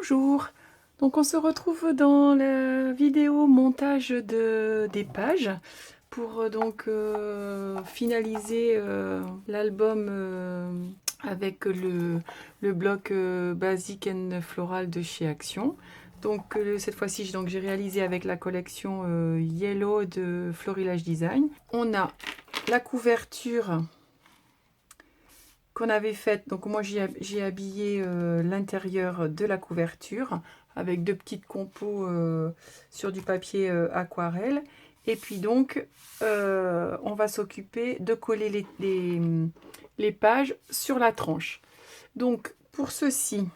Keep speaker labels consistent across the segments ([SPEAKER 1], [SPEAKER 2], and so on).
[SPEAKER 1] Bonjour, donc on se retrouve dans la vidéo montage des pages pour finaliser l'album avec le bloc Basic and Floral de chez Action. Donc cette fois-ci j'ai réalisé avec la collection Yellow de Florilège Design. On a la couverture qu'on avait faite, donc moi j'ai habillé l'intérieur de la couverture avec deux petites compos sur du papier aquarelle, et puis donc on va s'occuper de coller les pages sur la tranche. Donc pour ceci,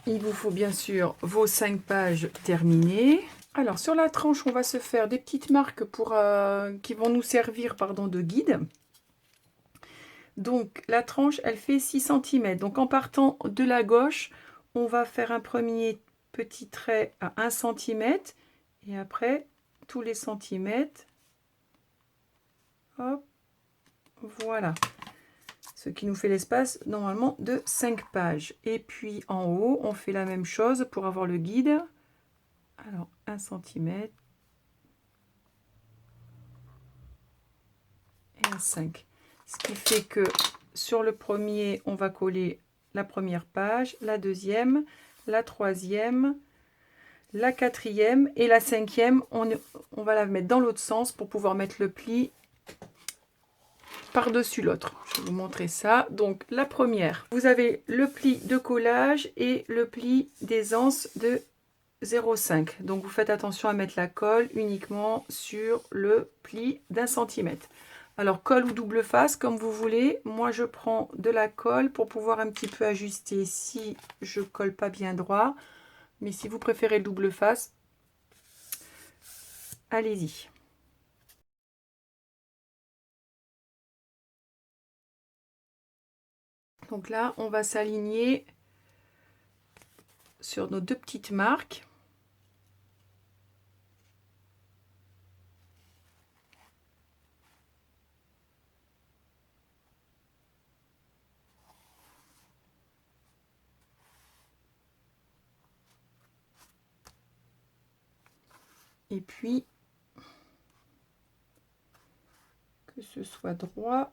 [SPEAKER 1] il vous faut bien sûr vos 5 pages terminées. Alors sur la tranche, on va se faire des petites marques qui vont nous servir de guide. Donc la tranche, elle fait 6 cm. Donc en partant de la gauche, on va faire un premier petit trait à 1 cm. Et après, tous les centimètres. Hop, voilà. Ce qui nous fait l'espace normalement de 5 pages. Et puis en haut, on fait la même chose pour avoir le guide. Alors 1 cm. Et un 5. Ce qui fait que sur le premier, on va coller la première page, la deuxième, la troisième, la quatrième et la cinquième. On va la mettre dans l'autre sens pour pouvoir mettre le pli par-dessus l'autre. Je vais vous montrer ça. Donc la première, vous avez le pli de collage et le pli d'aisance de 0,5. Donc vous faites attention à mettre la colle uniquement sur le pli d'1 centimètre. Alors colle ou double face comme vous voulez. Moi je prends de la colle pour pouvoir un petit peu ajuster si je colle pas bien droit. Mais si vous préférez le double face, allez-y. Donc là on va s'aligner sur nos deux petites marques. Et puis, que ce soit droit.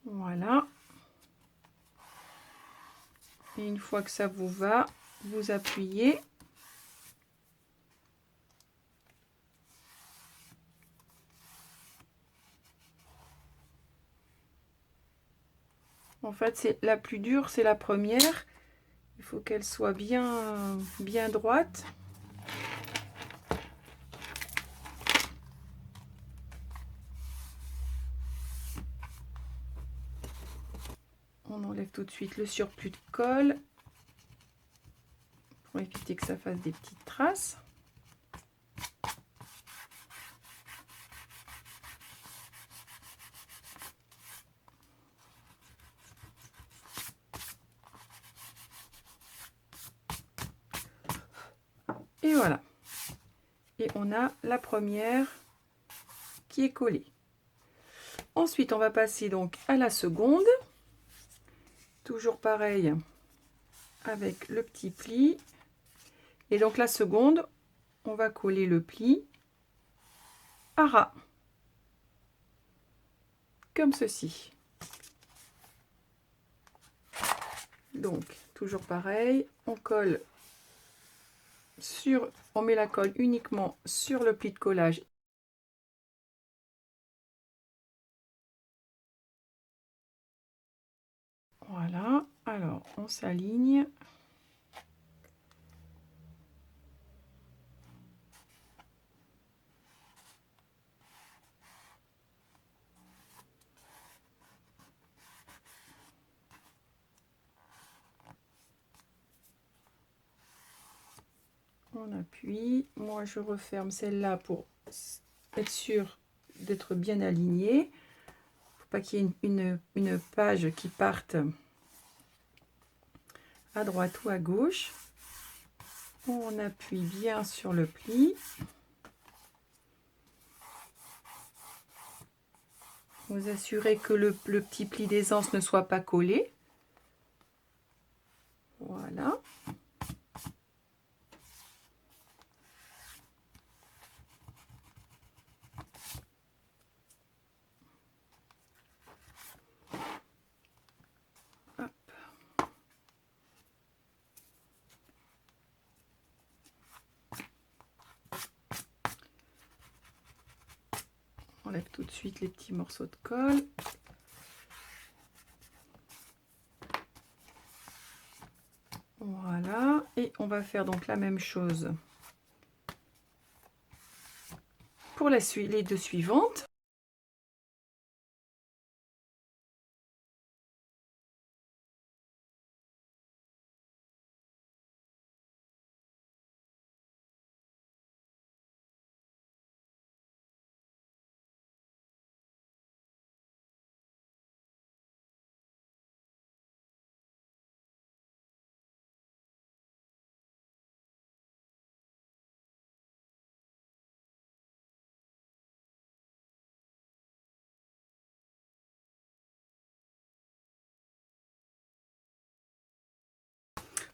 [SPEAKER 1] Voilà. Et une fois que ça vous va, vous appuyez. En fait, c'est la plus dure, c'est la première. Il faut qu'elle soit bien droite. On enlève tout de suite le surplus de colle pour éviter que ça fasse des petites traces. Et voilà. Et on a la première qui est collée. Ensuite, on va passer donc à la seconde. Toujours pareil avec le petit pli. Et donc la seconde, on va coller le pli à ras. Comme ceci. Donc, toujours pareil, on colle on met la colle uniquement sur le pli de collage. Voilà, alors on s'aligne. On appuie. Moi, je referme celle-là pour être sûr d'être bien aligné. Faut pas qu'il y ait une page qui parte à droite ou à gauche. On appuie bien sur le pli. Vous assurez que le petit pli d'aisance ne soit pas collé. Voilà. Hop. On enlève tout de suite les petits morceaux de colle. Voilà, et on va faire donc la même chose pour les deux suivantes.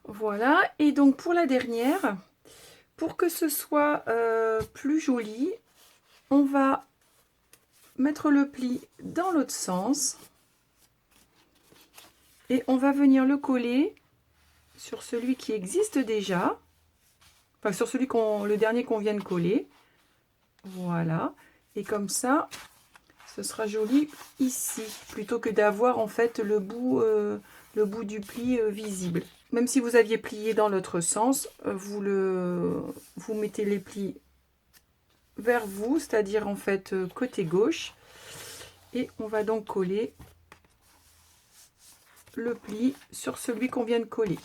[SPEAKER 1] Voilà, et donc pour la dernière, pour que ce soit plus joli, on va mettre le pli dans l'autre sens et on va venir le coller sur celui qui existe déjà, enfin sur celui le dernier qu'on vient de coller. Voilà, et comme ça, ce sera joli ici, plutôt que d'avoir en fait le bout du pli visible. Même si vous aviez plié dans l'autre sens, vous mettez les plis vers vous, c'est-à-dire en fait côté gauche, et on va donc coller le pli sur celui qu'on vient de coller.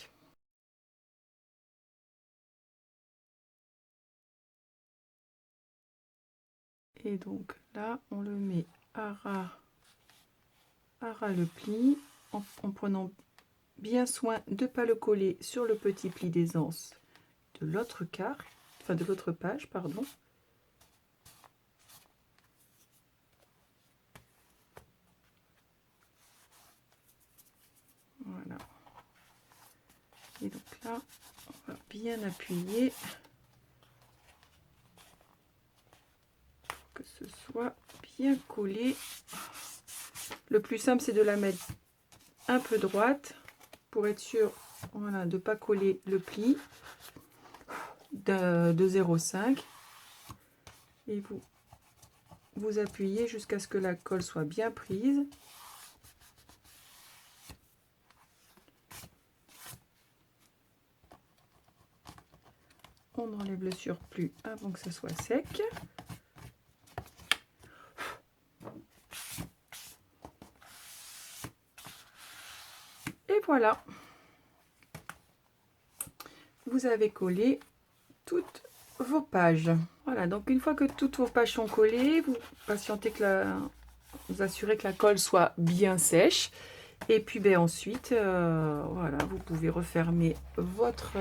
[SPEAKER 1] Et donc là, on le met à ras le pli, en prenant bien soin de ne pas le coller sur le petit pli d'aisance de l'autre quart, enfin de l'autre page, pardon. Voilà. Et donc là, on va bien appuyer pour que ce soit bien collé. Le plus simple, c'est de la mettre un peu droite pour être sûr, voilà, de ne pas coller le pli de 0,5. Et vous appuyez jusqu'à ce que la colle soit bien prise. On enlève le surplus avant que ce soit sec. Et voilà, vous avez collé toutes vos pages. Voilà, donc une fois que toutes vos pages sont collées, vous patientez vous assurez que la colle soit bien sèche. Et puis ensuite, voilà, vous pouvez refermer votre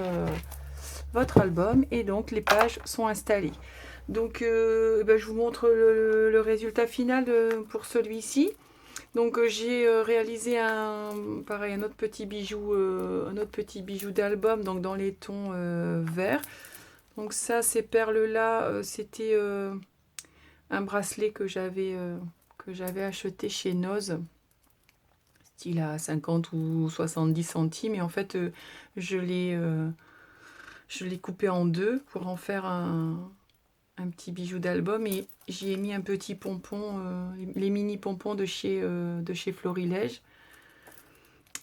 [SPEAKER 1] album et donc les pages sont installées. Donc je vous montre le résultat final pour celui-ci. Donc j'ai réalisé pareil, un autre petit bijou d'album, donc dans les tons verts. Donc ça, ces perles-là, c'était un bracelet que j'avais acheté chez Noz, style à 50 ou 70 centimes. Et en fait, je l'ai coupé en deux pour en faire un petit bijou d'album, et j'y ai mis un petit pompon, les mini pompons de chez Florilège.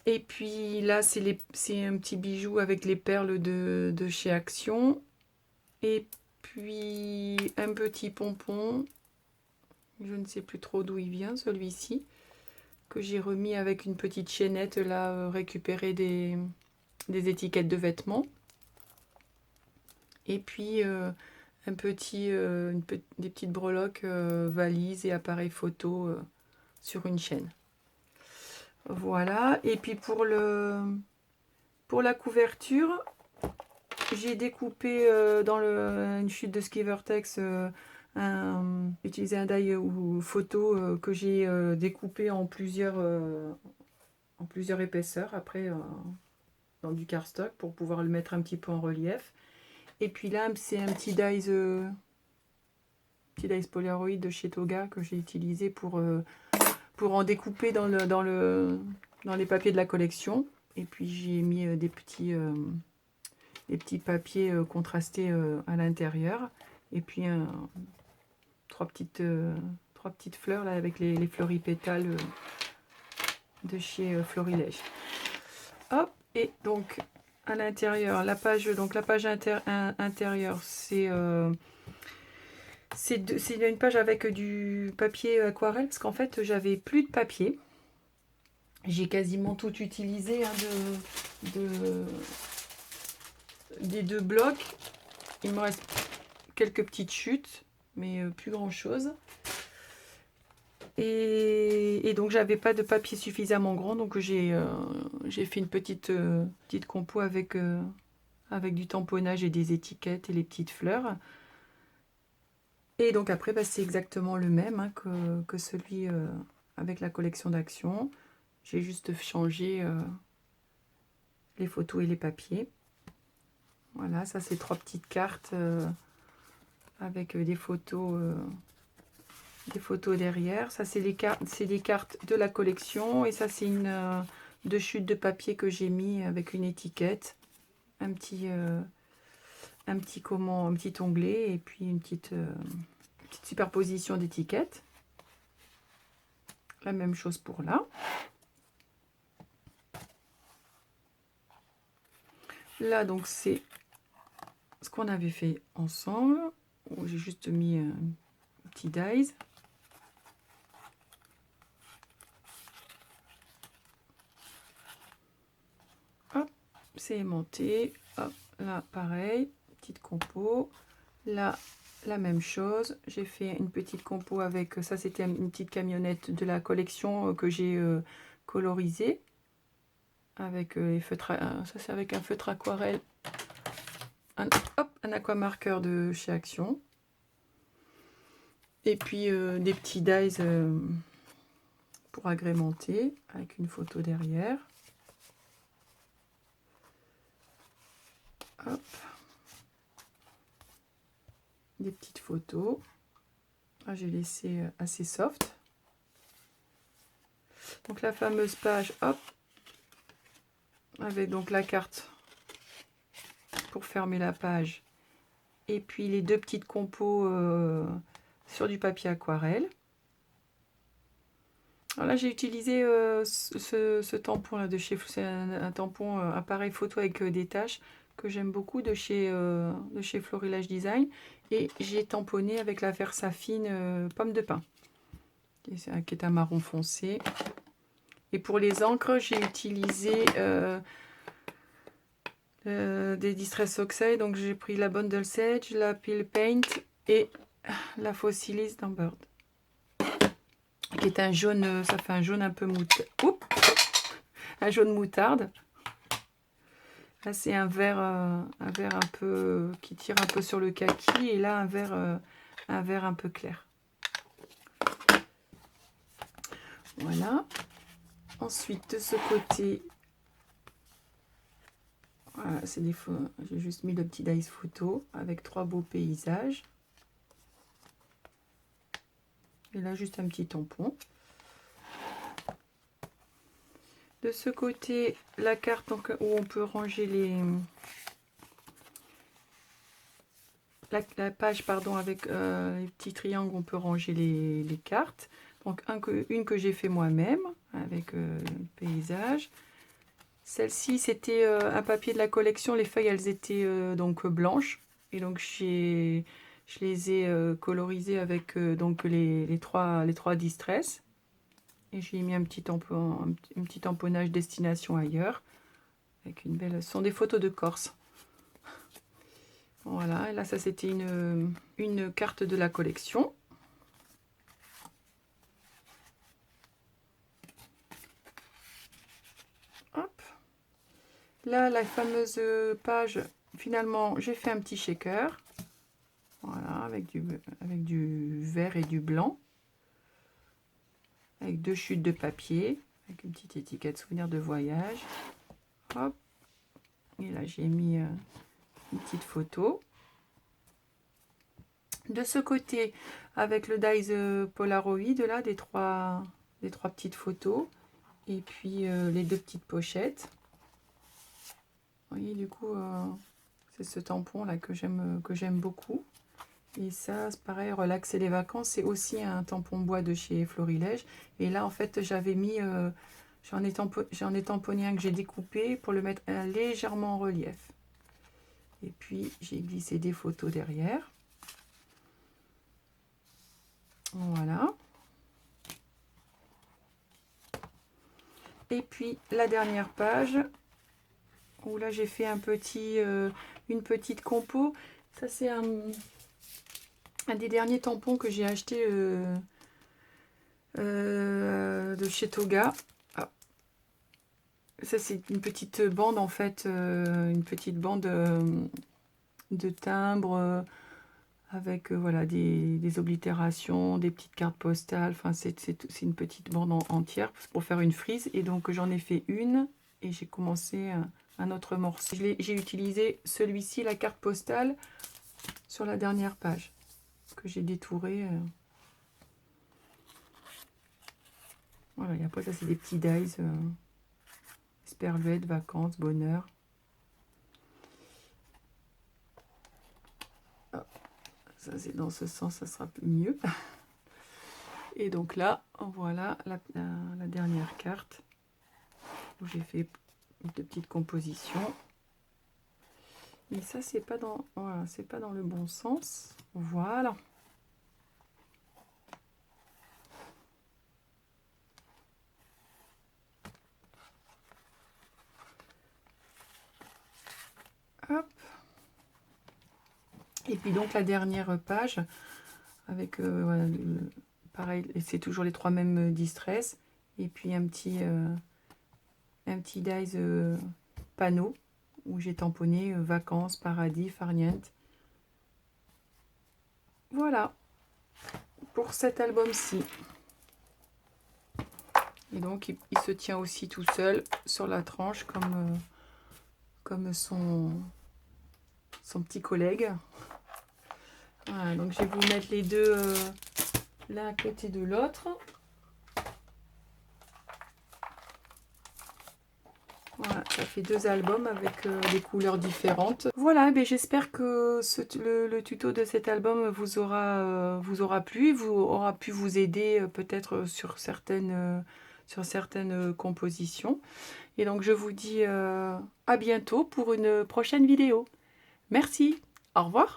[SPEAKER 1] Et puis là, c'est un petit bijou avec les perles de chez Action. Et puis un petit pompon, je ne sais plus trop d'où il vient celui-ci, que j'ai remis avec une petite chaînette là, récupérée des étiquettes de vêtements. Et puis des petites breloques, valises et appareils photo sur une chaîne. Voilà, et puis pour la couverture, j'ai découpé dans une chute de ski Vertex utiliser un die ou photo que j'ai découpé en plusieurs épaisseurs après dans du cardstock pour pouvoir le mettre un petit peu en relief. Et puis là, c'est un petit dies Polaroid de chez Toga que j'ai utilisé pour en découper dans les papiers de la collection. Et puis j'ai mis des petits papiers contrastés à l'intérieur. Et puis trois petites fleurs là avec les fleuris-pétales de chez Florilège. Hop, et donc à l'intérieur, la page intérieure, c'est une page avec du papier aquarelle parce qu'en fait j'avais plus de papier. J'ai quasiment tout utilisé hein, des 2 blocs. Il me reste quelques petites chutes, mais plus grand chose. Et donc j'avais pas de papier suffisamment grand, donc j'ai fait une petite compo avec du tamponnage et des étiquettes et les petites fleurs. Et donc après bah, c'est exactement le même hein, que celui avec la collection d'Action. J'ai juste changé les photos et les papiers. Voilà, ça c'est 3 petites cartes avec des photos derrière. Ça c'est des cartes de la collection et ça c'est une 2 chutes de papier que j'ai mis avec une étiquette, un petit onglet et puis une petite superposition d'étiquettes. La même chose pour là. Là donc c'est ce qu'on avait fait ensemble. J'ai juste mis un petit dies. Hop, c'est aimanté. Hop, là pareil, petite compo. Là, la même chose. J'ai fait une petite compo avec, ça c'était une petite camionnette de la collection que j'ai colorisée. Avec les feutres, ça c'est avec un feutre aquarelle. Un aquamarqueur de chez Action. Et puis des petits dies pour agrémenter avec une photo derrière. Hop. Des petites photos. Ah, j'ai laissé assez soft. Donc la fameuse page, hop, avec donc la carte pour fermer la page. Et puis les 2 petites compos sur du papier aquarelle. Alors là j'ai utilisé ce tampon là de chez, c'est un tampon appareil photo avec des taches que j'aime beaucoup de chez Florilège Design, et j'ai tamponné avec la Versafine pomme de pin qui est un marron foncé. Et pour les encres j'ai utilisé des Distress Oxide, donc j'ai pris la Bundle Sage, la Peel Paint et la Fossilis d'Ambird, qui est un jaune, ça fait un jaune un peu un jaune moutarde. Là c'est un vert un peu qui tire un peu sur le kaki, et là un vert un peu clair. Voilà. Ensuite de ce côté, voilà, c'est des photos. J'ai juste mis le petit dice photo avec 3 beaux paysages. Et là juste un petit tampon. De ce côté, la carte donc, où on peut ranger la page pardon, avec les petits triangles, on peut ranger les cartes. Donc une que j'ai fait moi-même avec le paysage. Celle-ci c'était un papier de la collection. Les feuilles elles étaient donc blanches, et donc je les ai colorisées avec donc les trois distress. Et j'ai mis un petit tamponnage destination ailleurs avec une belle. Ce sont des photos de Corse. Voilà, et là ça c'était une carte de la collection. Hop. Là la fameuse page, finalement j'ai fait un petit shaker. Voilà, avec du vert et du blanc, avec 2 chutes de papier, avec une petite étiquette souvenir de voyage. Hop. Et là j'ai mis une petite photo. De ce côté, avec le dies Polaroid, là, des trois petites photos. Et puis les 2 petites pochettes. Vous voyez, du coup, c'est ce tampon là que j'aime beaucoup. Et ça, c'est pareil, relaxer les vacances, c'est aussi un tampon bois de chez Florilège. Et là, en fait, j'avais mis, j'en ai tamponné un que j'ai découpé pour le mettre légèrement en relief. Et puis, j'ai glissé des photos derrière. Voilà. Et puis, la dernière page, où là, j'ai fait une petite compo. Ça, c'est un des derniers tampons que j'ai acheté de chez Toga. Ah. Ça, c'est une petite bande, en fait, une petite bande de timbres avec voilà, des oblitérations, des petites cartes postales. Enfin, c'est une petite bande entière pour faire une frise. Et donc, j'en ai fait une et j'ai commencé un autre morceau. J'ai utilisé celui-ci, la carte postale, sur la dernière page que j'ai détouré. Voilà, et après ça c'est des petits dies, esperluette, vacances, bonheur. Ah, ça c'est dans ce sens, ça sera mieux. Et donc là, voilà la dernière carte où j'ai fait une petite composition. Mais ça c'est pas dans, voilà, c'est pas dans le bon sens. Voilà. Hop. Et puis donc la dernière page avec voilà, pareil, c'est toujours les 3 mêmes distress et puis un petit dies panneau où j'ai tamponné vacances, paradis, farniente. Voilà pour cet album-ci. Et donc il se tient aussi tout seul sur la tranche comme son petit collègue. Voilà, donc je vais vous mettre les deux l'un à côté de l'autre. Voilà, ça fait 2 albums avec des couleurs différentes. Voilà, ben j'espère que le tuto de cet album vous aura plu, aura pu vous aider peut-être sur certaines compositions. Et donc je vous dis à bientôt pour une prochaine vidéo. Merci, au revoir.